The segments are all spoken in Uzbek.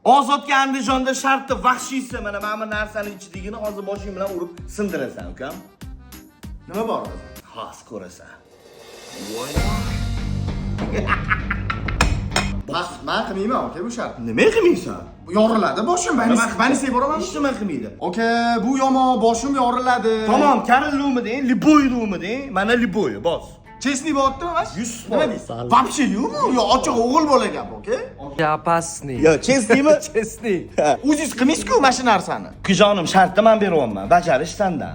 Ozodga Andijonda shartda vahshiysa, mana bu narsaning ichidigini hozir boshing bilan urib sindirasan, ukam. Nima bor? Xos ko'rasan. Voy. Bas, men qilmayman, aka, bu shart. Nima qilmaysan? Yoriladi boshim, meni sevib boraman. Hech nima qilmaydi. Aka, bu yomon, boshim yoriladi. Tamam, Karillumi deng, Liboylumi deng, mana Liboy, bos. Chesni bo'lyaptimi, mas? 100 Nima deysiz? Вообще yo'qmi? Yo, ochiq o'g'il bola gap, aka? Опасный. Yo, chesnimi? Честный. O'zingiz qilmaysiz-ku mana shu narsani. Kujonim, shartni men beryapman, bajarish sendan.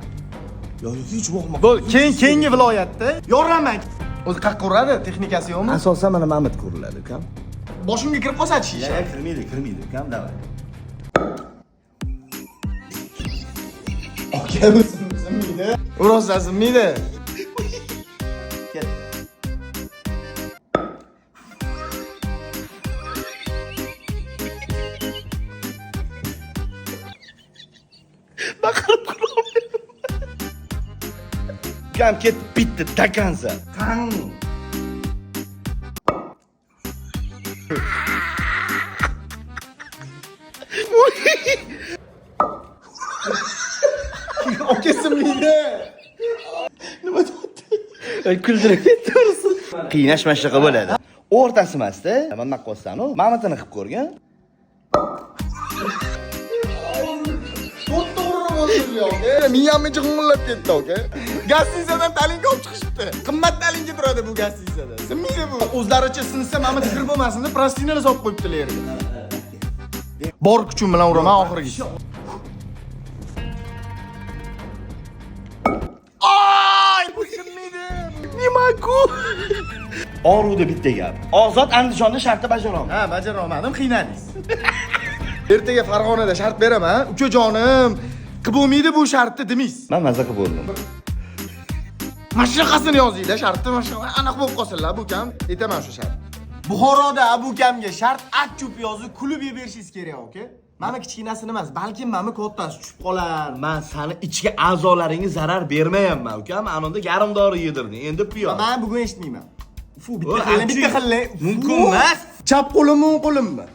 Yo, hech voqma. Bo'l, keyingi viloyatda yorilmang. O'zi qayerga uradi, texnikasi yo'qmi? Asosan mana Mamad ko'riladi, ukam. Boshimga kirib qolsa-chi shisha. Ya, kirmaydi, ukam, davay. Aka, sinmaydi. Rosa sinmaydi. Ket. Baqirib qolmayman. Ukam ketib bitdi, takansa. Tang. Aka sinmaydi. Nima deyapti? Kuldirib ketdimiz. Qiynash mashqa bo'ladi. O'rtasi emasda, mana qo'ysan-ku, Mamatini qilib ko'rgan. Miyamni jig'ing'illab ketdi, aka. Gastisadan talinga olib chiqishibdi. Qimmat talinga turadi bu gastisada. Sinmaydi bu. O'zlaricha sinsa, mana fikr bo'lmasin deb plastinalar solib qo'yibdilar yerga. Bor kuchim bilan uraman oxirigacha. Ay, bu sinmaydi. Nimaku? Oruda bitta gap. Ozod Andijonda shartni bajarolmadi. Ha, bajara olmadim, qiynadingiz. Ertaga Farg'onada shart beraman. Ukajonim, qilib bo'lmaydi bu shartni demaysiz. Men maza qilib bo'ldim. Mashraqasini yozinglar, shartni aniq bo'lib qolsinlar bu kam. Aytaman shu shart. Buxoroda bu kamga shart achchup yozib kulib yeb berishingiz kerak, aka. Mana kichkinasini emas, balkim mana kattasi tushib qolar. Men seni ichki a'zolaringga zarar bermayapman, ukam. Anonda yarim dori yedirding. Endi piyoz. Men bugun eshitmayman. Fu, bitta xilla. Mumkin emas. Chap qo'limmi, o'ng qo'limmi?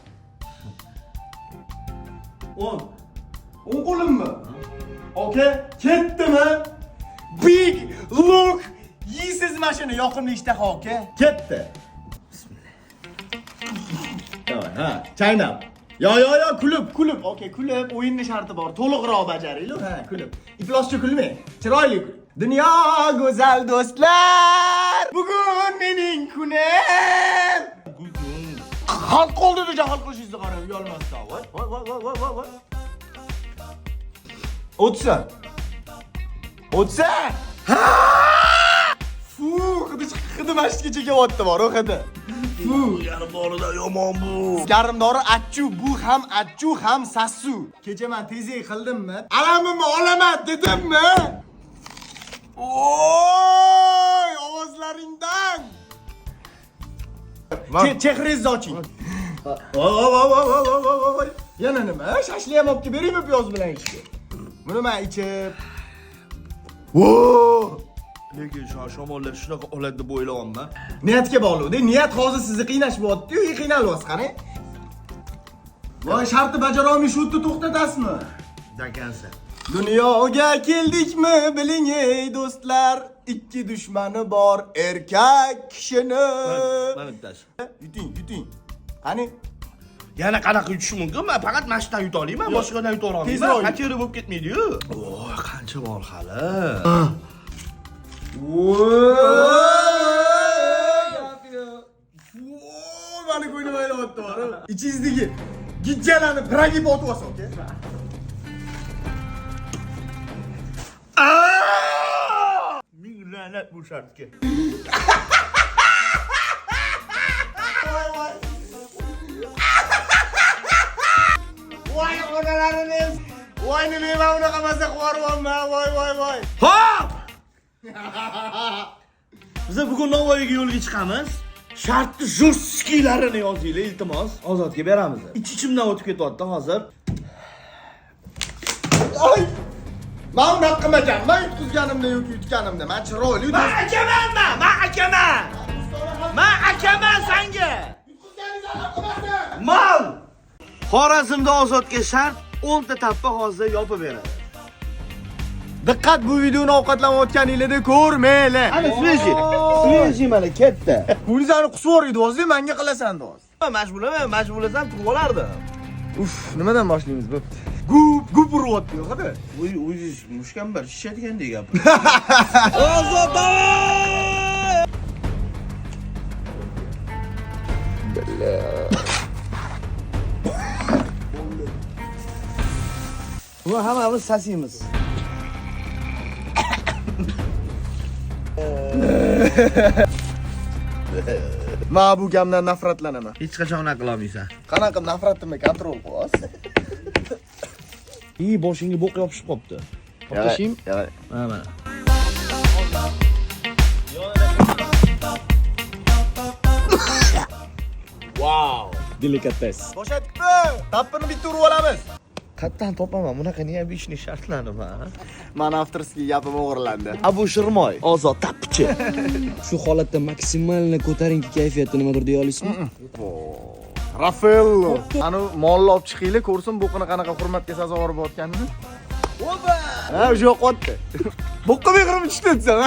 O'ng. O'ng qo'limmi? Aka, ketdimi? Big look. Yeysiz mashina yoqimli ishtaha, aka. Ketdi. Davay, ha, chaynab. Yo, kulib. Okey, kulib. O'yinning sharti bor. To'liqroq bajaringlar. Ha, kulib. Ifloschi kulmang. Chiroyli kul. Dunyo go'zal do'stlar. Bugun mening kunim. Xalq qoldida jahol qilishingizni qarang, uyalmasdan. Voy. O'tsa. Ha! Fu, xidi masjidgacha kelyapti bor, o'xidi. Fu, yarim dorida yomon bu. Yarimdori achchu, bu ham achchu, ham sassu. Kecha men tezlik qildimmi? Alamimni olaman dedimmi? Oy, ovozlaringdan. Chehringizni oching. Voy. Yana nima? Shashli ham olib beraymi piyoz bilan ishga? Buni men ichib. Lekin shamollar shunaqa oladi deb o'ylayapman. Niyatga bog'liq-da. Niyat hozir sizni qiynash bo'lyapti-yu, qiynalyapsiz qani? Voy, shartni bajara olmay shu yerda to'xtatasizmi? Dakansa. Dunyoga keldikmi biling ey do'stlar, ikki dushmani bor erkak kishini. Mana bittasi. Yuting. Qani? Yana qanaqa yutish mumkin? Men faqat mashinadan yuta olaman, boshqadan yuta olmayman. Tezroq. Qachon bo'lib ketmaydi-yu. Voy, qancha bor hali. Mani ko'nglim aylayapti bor. Ichingizdagi gijjalarni piragi botib olsa, aka. Ming la'nat bu shartga. Voy onalarimiz. Voy nima men unaqa maza qilyapman. Voy. Hop! Biz bugun Navoiyga yo'lga chiqamiz. Shartni jo'rskilarini yozinglar, iltimos. Ozodga beramiz. Ich-ichimdan o'tib ketyapti hozir. Ay! Men unaqa qilmagan. Men yutqizganimda yoki yutganimda. Men chiroyli Men akaman sanga. Yutqizganingizni qilmasin. Mal! Xorazmda Ozodga shart 10 ta tappa hozir yopib beradi. Diqqat, bu videoni ovqatlanayotganinglarda ko'rmanglar. Ana sveji mana katta. Bunizani qusib edi, hozir menga qilasan do'st. Majburlasam turib olardim. Uf, nimadan boshlaymiz bo'pti? Gup uryapti, yo'q-da. O'zingiz mushkambar shishadigan gap. Ozod Bu hammamiz sasiymiz. Men bu gamdan nafratlanaman. Hech qachon unaqa qila olmaysan. Qanaqa nafratimni kontrol qilasiz? Boshingga bo'q yopishib qopti. To'xtashim. Ha mana. Wow, delikates. Bo'shatibdi. Tappini bitta urib olamiz. Qayerdan topaman? Bunaqa niyam ishni shartlanib, ha? Men avtorskiy gapim o'g'irlandi. Abu Shirmoy, Ozod tappichi. Shu holatda maksimalni ko'tarinki kayfiyatda nimadir deya olasizmi? Rafaello. Ani molni olib chiqinglar, ko'rsin bu qanaqa hurmatga sazovor bo'layotganini. Oba! Ha, o'sha yo'qotdi. Bo'qqa mehrim tushdi desam.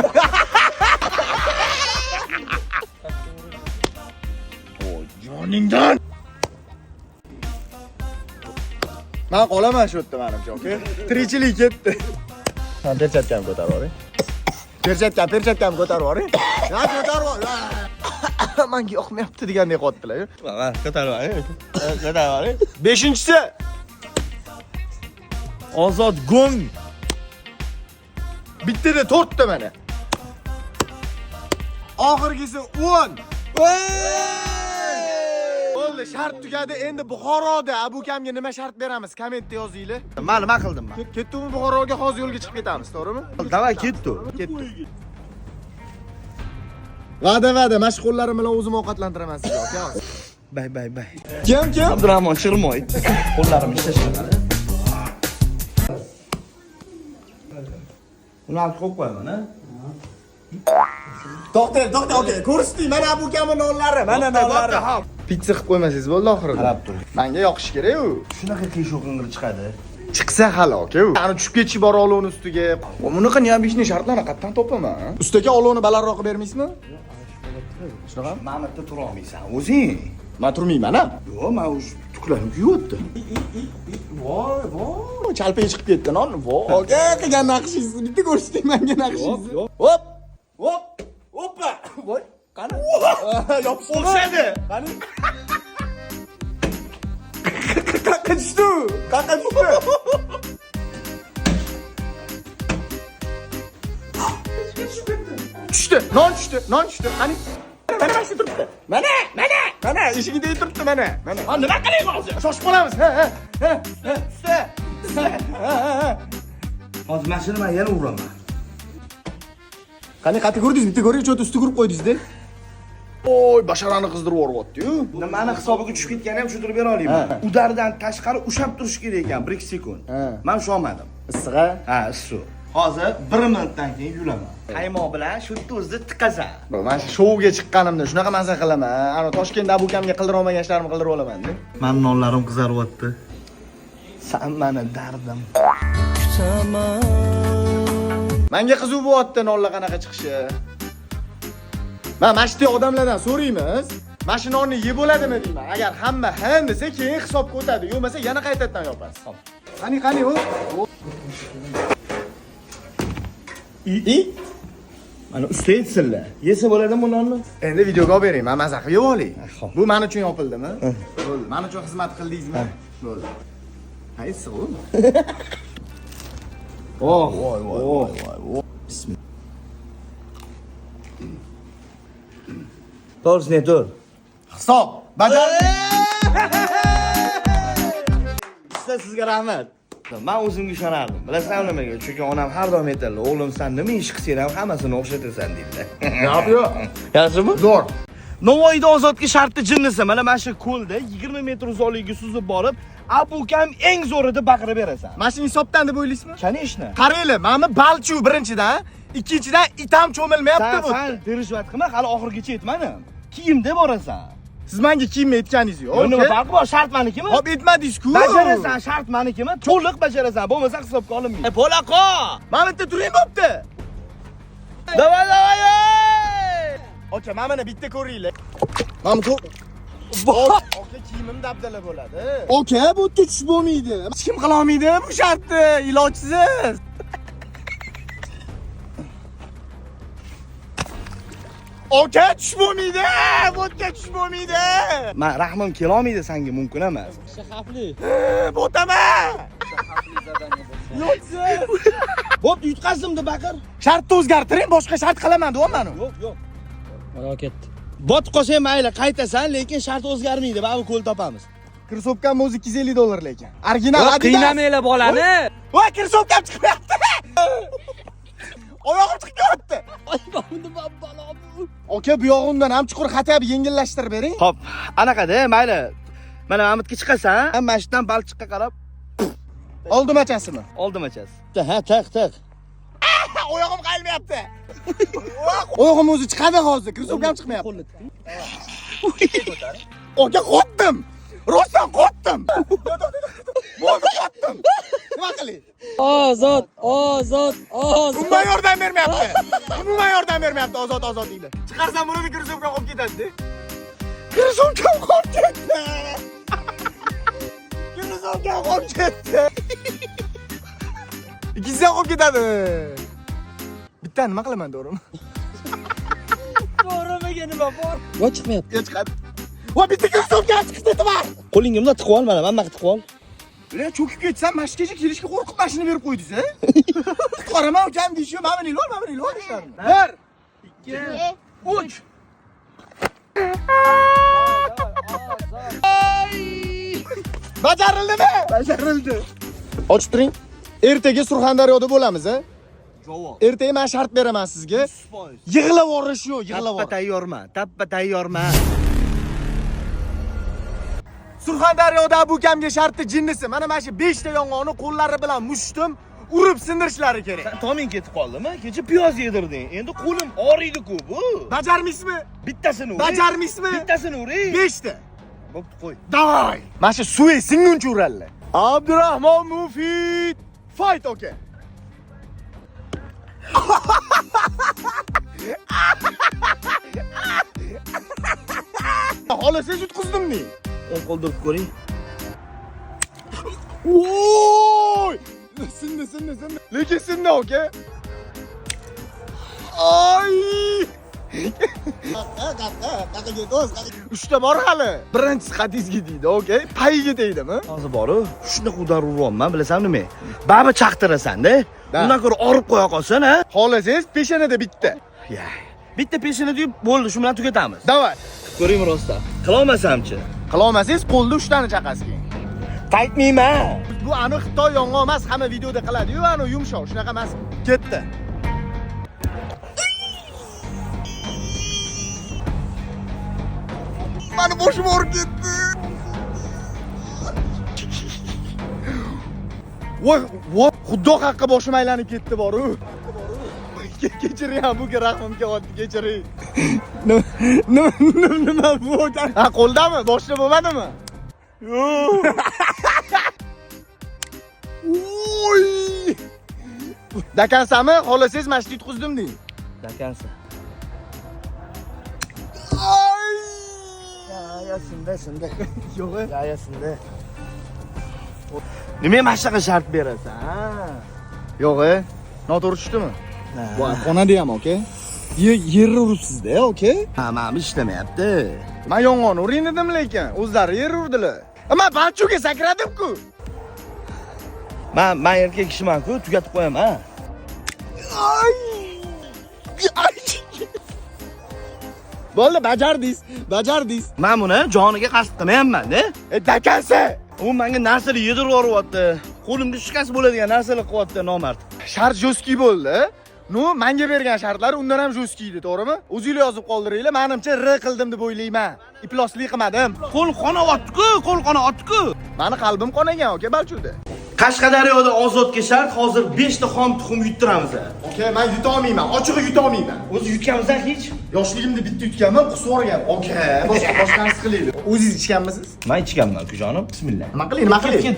Joningdan. Men qolaman shu yerda menimcha, okay? Tirikchilik ketdi. Ham perchatkam ko'tarib yuboring. Perchatkam ko'tarib yuboring. Ha, ko'tarib yubor. Menga yoqmayapti degandek qotdilar. Ha, ko'tarib oling. Ko'tarib oling. 5-chi. Ozod gong. Bittada 4 ta mana. Oxirgisi 10. Bo'ldi, shart tugadi. Endi Buxoroda Abukamga nima shart beramiz? Kommentda yozinglar. Nima qildim men? Ketdimi Buxoroga hozir yo'lga chiqib ketamiz, to'g'rimi? Davay ketdi. Va'da, mashg'ullarim bilan o'zim ovqatlantiraman sizni, aka. Bay. Kim? Abdurahmon Shirmoy. Qo'llarim ishlashadi. Uni olib qo'yib qo'yaman, ha? To'xta, okay. Ko'rsating, mana Abukamning nonlari, mana nonlari. Pizza qilib qo'ymasangiz bo'ldi oxirida. Qarab tur. Menga yoqish kerak-ku. Shunaqa qiyshoqingir chiqadi. Chiqsa hali aka-ku. Ani tushib ketishi bor olovni ustiga. Bunaqa niyam ishni shartlarni qayerdan topaman? Ustiga olovni balandroq bermaysizmi? Shunaqa? Ma'murda tura olmaysan, o'zing. Men turmayman-a? Yo'q, men o'z tuklarim kuyyapti. Voy, chalpaga chiqib ketdi non. Voy, aka qilgan naqshingizni bitta ko'rsating menga naqshingizni. Hop. Hoppa. Voy, qani? Yopishdi. O'xshadi. Qani? Qaqa tushdi. Non tushdi. Qani? Mana shu turibdi. Mana, eshigida turibdi mana. Ha, nima qilaylik hozir? Shoshib qolamiz. Ha. Hozir mashina men yana uraman. Qani qati ko'rdingiz, bitta ko'ring, cho'ta usti urib qo'ydingiz-da. Oy, basharani qizdirib yuboryapti-yu. Mani hisobiga tushib ketgani ham tushuntirib bera olayman. Udardan tashqari ushab turish kerak ekan 1-2 sekund. Men shu olmadim. Issiq-a? Ha, issiq. Hozir 1 minutdan keyin yulaman. Qaymoq bilan shu o'zida tiqasan. Men shouga chiqqanimda shunaqa mazza qilaman. Ana Toshkentda Abukamga qildirib olmagan ishlarimni qildirib olaman-da. Men nonlarim qizaryapti. Sen meni dardim. Menga qiziq bo'lyapti nonlar qanaqa chiqishi. Mana shu odamlardan so'raymiz. Mana shu nonni yeb bo'ladimi deyman. Agar hamma ha desa, keyin hisobga o'tadi. Yo'qmasa yana qaytadan yopasiz. Qani, o. Mana usta etsinlar. Yesa bo'ladimi bu nonni? Endi videoga olib bering, men mazza qilib yeb olay. Bu men uchun yopildimi? Bo'ldi. Men uchun xizmat qildingizmi? Bo'ldi. Qaysi u? Voy. Bismillah. To'g'risini aytur. Hisob, bajar. Usta sizga rahmat. Men o'zimga ishonardim. Bilasanmi nimaga? Chunki onam har doim aytadi, o'g'lim sen nima ish qilsang ham hammasini o'xshatasan deydilar. Yo'q. Yaxshimi? Zo'r. Navoiyda Ozodga sharti jinnisi. Mana shu ko'lda 20 metr uzoqlikka suzib borib, Abukam eng zo'rida baqirib berasan. Mana shu hisobdan deb o'ylaysizmi? Qani ishni? Qaranglar, mana balchu birinchidan, ikkinchidan itam cho'milmayapti bu. Sen tirishvat qilma, hali oxirigacha yetmadim. Kiyimda borasan. Siz menga kiyimni aytganingiz yo'q. Nima farqi bor? Shart menikimi? Hop aytmadingiz-ku. Bajarasan, shart menikimi? To'liq bajarasan, bo'lmasa hisobga olinmaydi. Polaqo! Mana bitta turing bo'pti. Davay, davay! Aka, mana bitta ko'ringlar. Mana bu Aka, kiyimim dabdala bo'ladi. Aka, bu yerga tushib bo'lmaydi. Hech kim qila olmaydi bu shartni, ilojsiz. Aka, tushib bo'lmaydi. Bu yerga tushib bo'lmaydi. Men rahmim kela olmaydi senga, mumkin emas. Xavfli. Bo'taman. Ilojsiz. Bo'p, yutqazdim deb baqir. Shartni o'zgartiring, boshqa shart qilaman, deyapman. Yo'q. Mana ketdi. Botib qolsang mayli, qaytasan, lekin shart o'zgarmaydi. Ba'zi ko'l topamiz. Kirsovkam o'zi 250 dollar lekin. Original Adidas. Qiynamanglar bolani. Voy, kirsovkam chiqmayapti. Oyog'im chiqib ketdi. Ay, nima balo bu? Aka, bu yog'imdan ham chuqur xatib yengillashtirib bering. Xo'p, anaqada, mayli. Mana Mamatga chiqasan, mashinadan balchiqqa qarab Oldim achasimi? oldim achasi. Ha, taq. Oyog'im qayilmayapti. Oyog'im o'zi chiqadi hozir, kirsovkam chiqmayapti. Aka, qotdim. Rostdan qotdim. Bo'ldi, qotdim. Nima qilay? Ozod. Umuman yordam bermayapti. Ozod deydi. Chiqarsam buni kirsovkam qolib ketadi-da. Kirsovkam qolib ketdi. Kirsovkam qolib ketdi. Ikkisi ham qolib ketadi. Bitta nima qilaman, to'g'rimi? To'g'rimaga nima bor? Voy chiqmayapti. Chiqadi. Va bitta kirsovkam chiqdi, to'g'ri. Qo'lingimda tiqib ol, mana men tiqib ol. Ular cho'kib ketsam, mashinaga kelishga qo'rqib mashina berib qo'ydingiz, a? Qaraman ukam deyshi, mana meni ol ishlarni. 1 2 3 Bajarildimi? Bajarildi. Ochib turing. Ertaga Surxondaryoda bo'lamiz, a? Javob. Ertaga men shart beraman sizga. Yig'lab yorish yo'q, yig'lab Tappa tayyorman. Surxondaryoda bu kamga shartni jinnisi. Mana shu 5 ta yong'oqni qo'llari bilan mushtim urib sindirishlari kerak. Sen toming ketib qoldimi? Kecha piyoz yedirding. Endi qo'lim og'riydi-ku bu. Bajarmaysizmi? Bittasini ur. Bajarmaysizmi? Bittasini ur. 5 ta. Bo'pti, qo'y. Davay. Mana shu suvi singuncha urarlar. Abdurahmon Mufid. Fight, okay. Xohlasiz yutqizdim-mi? O'ng qo'lda urib ko'ring. Voy! Sindi. Lekin sindi, oka. Ay! Qaqaga do'st, uchta bor hali. Birinchisi qatingizga deydi, oka. Payiga tegdimi? Hozir boru, shunda qudar uryapman, bilasan nima? Baba chaqtirasan-da. Undan ko'ra orib qo'ya qolsan, ha? Xohlasangiz peshanada bitta. Ya. Bitta peshini deb bo'ldi, shu bilan tugatamiz. Davay. Ko'ring rostdan. Qila olmasamchi? Qila olmasangiz qo'lda 3 tani chaqasi keling. Qaytmayman. Bu aniq Xitoy yong'oq emas, hamma videoda qiladi-yu, ani yumshoq, shunaqa emas. Ketdi. Mani boshim og'rib ketdi. Voy, Xudo haqqi boshim aylanib ketdi boru. Kechiring, bu rahmim kelyapti, kechiring. Nima bu? Ha, qo'ldami? Boshda bo'lmadimi? Yo'q. Oy! Dakansami? Xohlasangiz mashina yutqizdim deng. Dakansa. Ay! Ya, sinda. Yo'q. Ya, sinda. Nima mashinaga shart berasan, ha? Yo'q, noto'g'ri tushdimi? Voy, xonada ham, oka. Yerni uribsiz-da, oka? Ha, men ishlamayapti. Men yong'oqni uring dedim lekin, o'zlari yer urdilar. Men balchuga sakradim-ku. Men erkak kishiman-ku, tugatib qo'yaman. Ay! Bo'ldi, bajardingiz. Men buni joniga qasd qilmayapman-da. Dakansa. U menga narsalar yedirib yuryapti. Qo'limga shikast bo'ladigan narsalar qilyapti, nomard. Shart jo'ski bo'ldi. Menga bergan shartlar undan ham jo'ski edi, to'g'rimi? O'zingizlar yozib qoldiringlar. Menimcha qildim deb o'ylayman. Iploslik qilmadim. Qo'l qonayapti-ku. Meni qalbim qonagan, oka, balchuda. Qashqadaryoda ozodga shart, hozir 5 ta xom tuxum yuttiramiz. Okey, men yuta olmayman. Ochig'i yuta olmayman. O'zi yutganmizdan hech? Yoshligimda bitta yutganman, qusib yuborgan. Okey, boshqanisi qilaylik. O'zingiz ichganmisiz? Men ichganman, ukajonim. Bismillah. Nima qiling, nima qiling?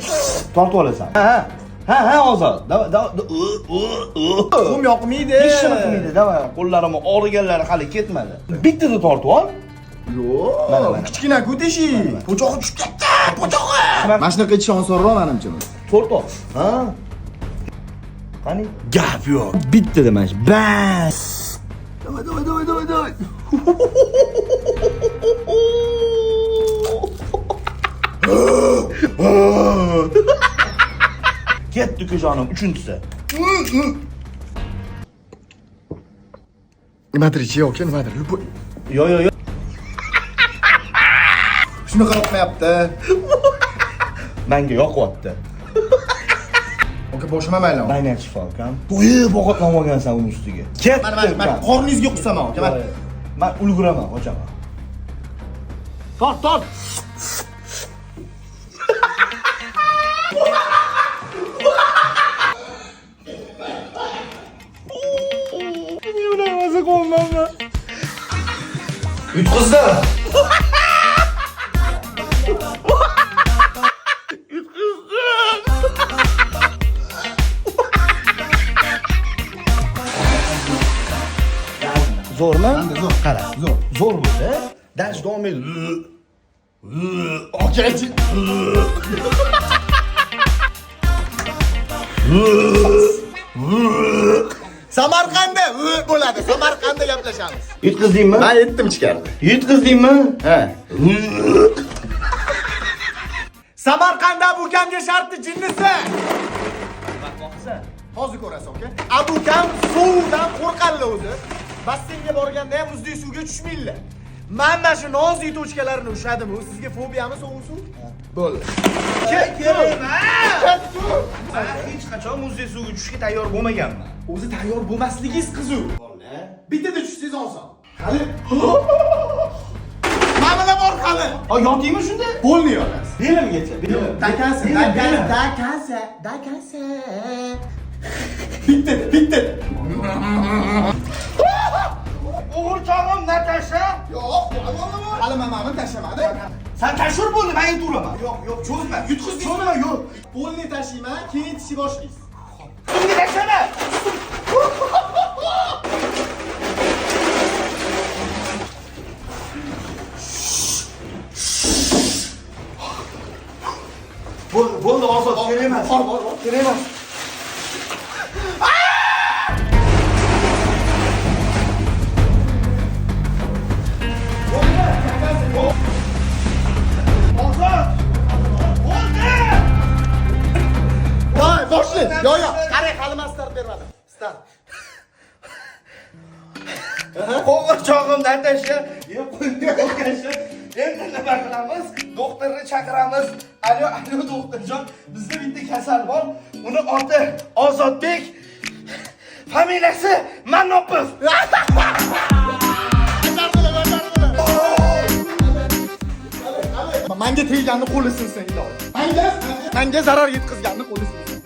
Tortib olasan. Ha, ozod. Tuxum yoqmaydi. Hech nima qilmaydi, davay. Qo'llarimni og'riganlari hali ketmadi. Bittada tortib ol. Yo'q, kichkina-ku teshik. Po'chog'i tushib ketdi. Po'chog'i. Mana shunaqa ichish osonroq menimcha. Tortib ol. Ha? Qani? Gap yo'q. Bittada mana shu. Bas. Davay. Ketdi ukajonim, uchinchisi. Nimadir ichiyapti, nimadir. Yo'q. Shuni qarabmayapti. Menga yoqyapti. Okey, boshima mayli. Baynet shifo ukam. To'yib ovqatlanib olgansan uning ustiga. Ketdi. Mana qorningizga qusaman, okey. Men ulguraman, qochaman. Tort. Yutqizdim. Zo'rmi? Zo'r. Qara, zo'r bo'lsa, dash davom et. Okey. Samarqandda bo'ladi. Samarqandda gaplashamiz. Yutqizdingmi? Men yetdim ichkarida. Yutqizdingmi? Ha. Samarqandda Abukamga sharti jinnisi. Hozir ko'rasiz, okey? Abukam suvdan qo'rqanlar o'zi. Basseynga borganda ham muzli suvga tushmaydilar. Men mana shu nozik tochkalarini ushladim. U sizga fobiyami sovuq suv? Bo'ldi. Men hech qachon muzli suvga tushishga tayyor bo'lmaganman. O'zi tayyor bo'lmasligingiz qiziq. Bittada tushsangiz oson. Qani? Mana bor qani. Yotdingmi shunda? Bo'lmaydi. Belimgacha. Dakasa. Bitti. O'g'irchog'im Natasha. Yo'q, hali mamamni tashlamadim. Sen tashur bo'ldi, men yuturaman. Yo'q, cho'zma. Cho'zma, yo'q. Polni tashlayman, keyin tishi boshlaysiz. Unga tashlama. Bo'ldi, ozod. Kerak emas. Kerak emas. Boshlayın. Yo'q. Qarang, hali men start bermadim. Start. O'g'irchog'im Natasha, yeb qo'ydi o'qashi. Endi nima qilamiz? Doktorni chaqiramiz. Alo, doktorjon, bizda bitta kasal bor. Uni oti Ozodbek, familiyasi Manopov. Menga tegganni qo'li sinsin, iloji. Menga zarar yetkazganni qo'li sinsin.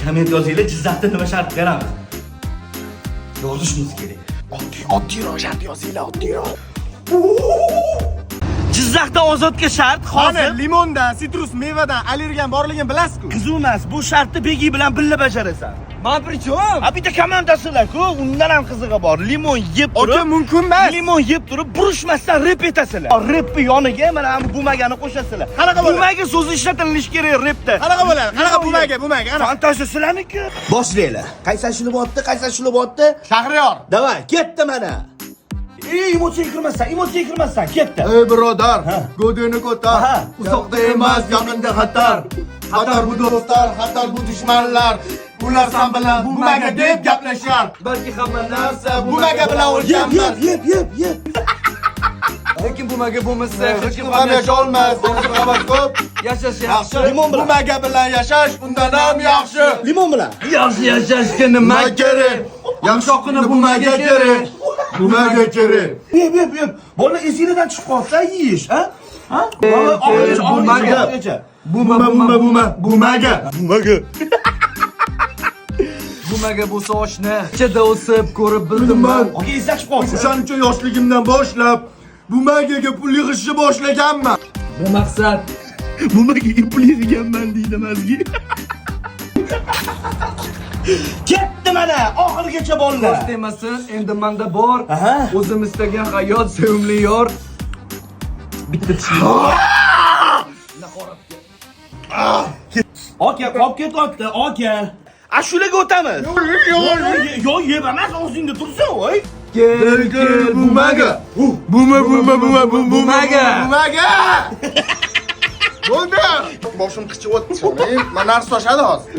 Komment yozinglar, Jizzaxda nima shart beramiz? Yozishimiz kerak. Oddiyroq shart yozinglar, oddiyroq. Jizzaxda ozodga shart Mana hozir. limondan, sitrus mevadan allergiyan borligini bilasiz-ku. Qiziq emas, bu shartni Begi bilan birga bajarasan. Men prichom? Ha bitta komandasilar-ku, undan ham qizig'i bor. Limon yeb turib, Aka mumkin emas. Limon yeb turib, burishmasdan rep etasizlar. Repni yoniga mana bu bo'lmagani qo'shasizlar. Qanaqa bo'ladi? Bo'lmaga so'zi ishlatilishi kerak repda. Qanaqa bo'ladi? Qanaqa bo'lmaga? Qanaqa? Fantaziya sizlarniki. Boshlaylar. Qaysi shuni bo'tdi? Shahriyor. Davay, ketdi mana. Emotsiyaga kirmasdan, ketdi. Ey birodar, Ha. go'dini ko'tar. Aha. Uzoqda emas, yaqinda xatar. Xatar bu do'stlar, xatar bu dushmanlar. Ular sen bilan bumaga deb gaplashar. Balki hamma narsa Bumaga bilan o'lganman. Yeb. Lekin bumaga bo'lmasa, Hech kim ham yasholmas. Raqobat ko'p. yashash Yaxshi. Limon bilan. Bumaga bilan yashash undan ham yaxshi. Limon bilan. yaxshi yashashga nima kerak? Yumshoqini bumaga kerak. Nimaga kerak? Yeb. Bola esingizdan chiqib qolsa yeyish, ha? Ha? Bumaga. Bumaga bo'lsa oshna. Ichida o'sib ko'rib bildim man. Aka esdan chiqib qolsa. O'shaning uchun yoshligimdan boshlab bumagaga pul yig'ishni boshlaganman. Bu maqsad. Bumaga pul yig'ganman deydi mazgi. Ketdi mana, oxirigacha bolalar. Do'st emasin, endi menda bor. Aha. O'zim istagan hayot, sevimli yor. Bitta tishim. Aka, qolib ketyapti, aka. Ashularga o'tamiz. Yo'q, yeb emas, og'zingda tursin, voy. Kel, Bumaga. bumaga. Bo'ldi. Boshim qichiyapti. Men narsa toshadi hozir.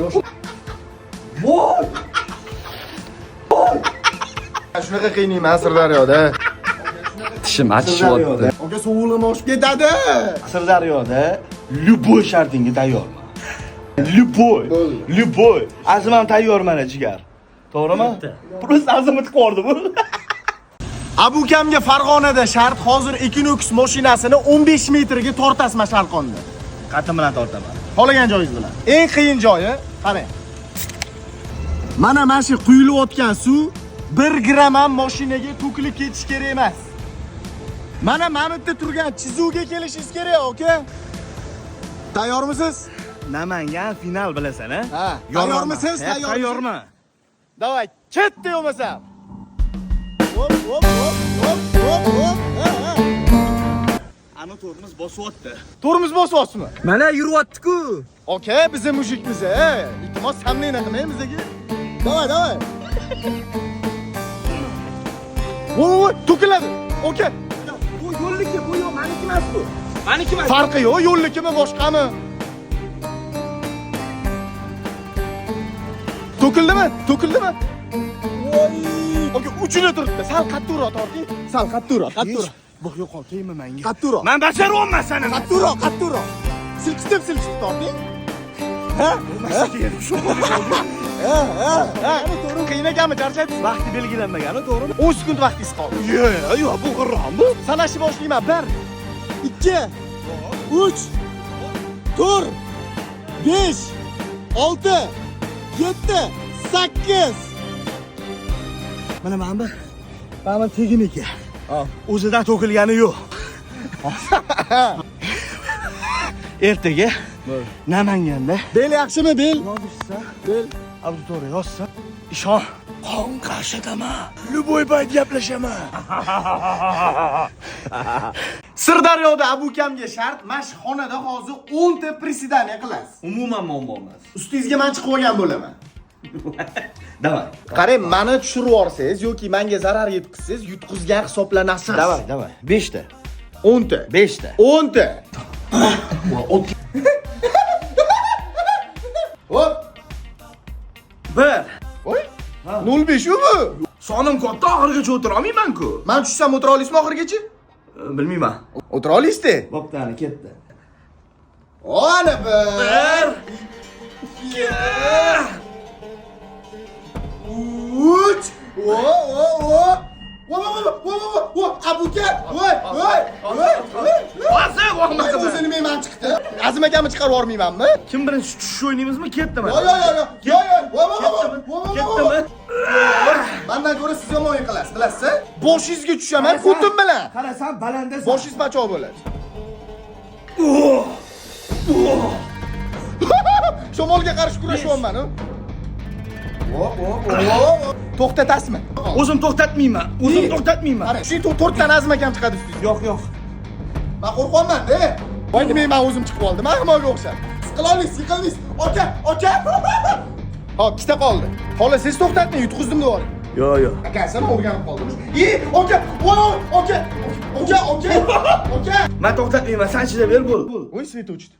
Shunaqa qiynayman Sirdaryoda. Tishim achishyapti. Aka sovug'im oshib ketadi. Sirdaryoda любой shartingga tayyorman. Любой. Azman tayyorman, jigar. To'g'rimi? Просто azamat qilib bu. Abu ukamga Farg'onada shart hozir Equinox mashinasini 15 metrga tortasman Sharqonda. Qatim bilan tortaman. Xohlagan joyingiz bilan. Eng qiyin joyi, qarang. Mana shu quyilayotgan suv 1 gram ham mashinaga to'kilib ketish kerak emas. Mana bu yerda turgan chizuvga kelishingiz kerak, aka. Tayyormisiz? Namangan final bilasan, ha? Ha. Tayyormisiz? Tayyorman. Давай, chetda yo'masam. Hop. Ana tormoz bosyapti. Tormoz bosyapsizmi? Mana yuryapti-ku. Aka, bizim mujikmiz, iltimos samlina qilmaymiz aka. Давай. Voy, to'kiladi. Aka. Bu yo'lniki, bu yo'q, meniki emas bu. Meniki emas. Farqi yo'q, yo'lnikimi, boshqami? To'kildimi? Voy! Aka, uchini turibdi. Sal qattiqroq torting. Bu yo'qotaymi menga? Qattiqroq. Men bajaryapman seni. Qattiqroq. Silkitib torting. Ha? To'g'ri, qiyin ekanmi, charchaysiz? Vaqti belgilanmagani, to'g'rimi? 10 sekund vaqtingiz qoldi. Yo'q, bu qirroqmi? Sanashni boshlayman. 1 2 3 4 5 6 7 8 Mana bu teginiki. O'zidan to'kilgani yo'q. Ertaga Namanganda Bel yaxshimi, bel? bel auditoriya yozsa, ishon, qon qarshitaman. Любой payt gaplashaman. Sirdaryoda Abu ukamga shart, mana shu xonada hozir 10 ta prisidaniya qilasiz. Umuman muammo emas. Ustingizga men chiqib olgan bo'laman. Davay. Qarang, meni tushirib yorsiz yoki menga zarar yetkazsiz, yutqizgan hisoblanasiz. Davay. 5 ta. 10 ta. 5 ta. 10 ta. Hop. 1. Voy. 05 u bu. Sonim katta, oxirigacha o'tira olmayman-ku. Men tushsam o'tira olasizmi oxirigacha? Bilmayman. O'tira olasizmi? Bo'ptani, ketdi. Ana 1 2 3 Abuka! O'zini men chiqdi. Azim akamni chiqarib yormaymanmi? Kim birinchi tush o'ynaymizmi? Ketdimi? Ketdimi? Mendan ko'ra siz yomon o'yin qilasiz, bilasiz? Boshingizga tushaman, xutim bilan. Qarasam balandasan. Boshingiz bachoq bo'ladi. Shamolga qarshi kurashyapman-ku. To'xtatasizmi? O'zim to'xtatmayman. Qarang, shu 4 ta Azim akam chiqadi ustingizga. Yo'q. Men qo'rqyapman-da. Voy, men o'zim chiqib oldim. Ahmoqqa o'xshab. Yiqildingiz. Aka. Hop, ikkita qoldi. Xohlasangiz to'xtatmang, yutqizdim deb yuboring. Yo'q. Akasini o'rganib qoldim. Aka. Men to'xtatmayman, sen chidab ber bo'l. Voy, svet o'chdi.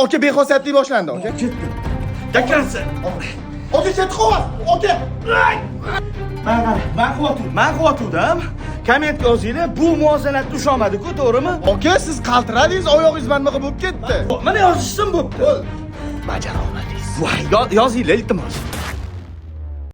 Aka bexosiyatlik boshlandi, aka. Ketdim. Dakansi. Aka, ketib qoldi. Aka. Men qilyaptim. Kommentga yozinglar, bu muvozanatga usholmadi-ku, to'g'rimi? Aka, siz qaltiradingiz, oyog'ingiz bandaqa bo'lib ketdi. Mana yozishsin bo'pti. Bajara olmadingiz. Voy, yozinglar iltimos.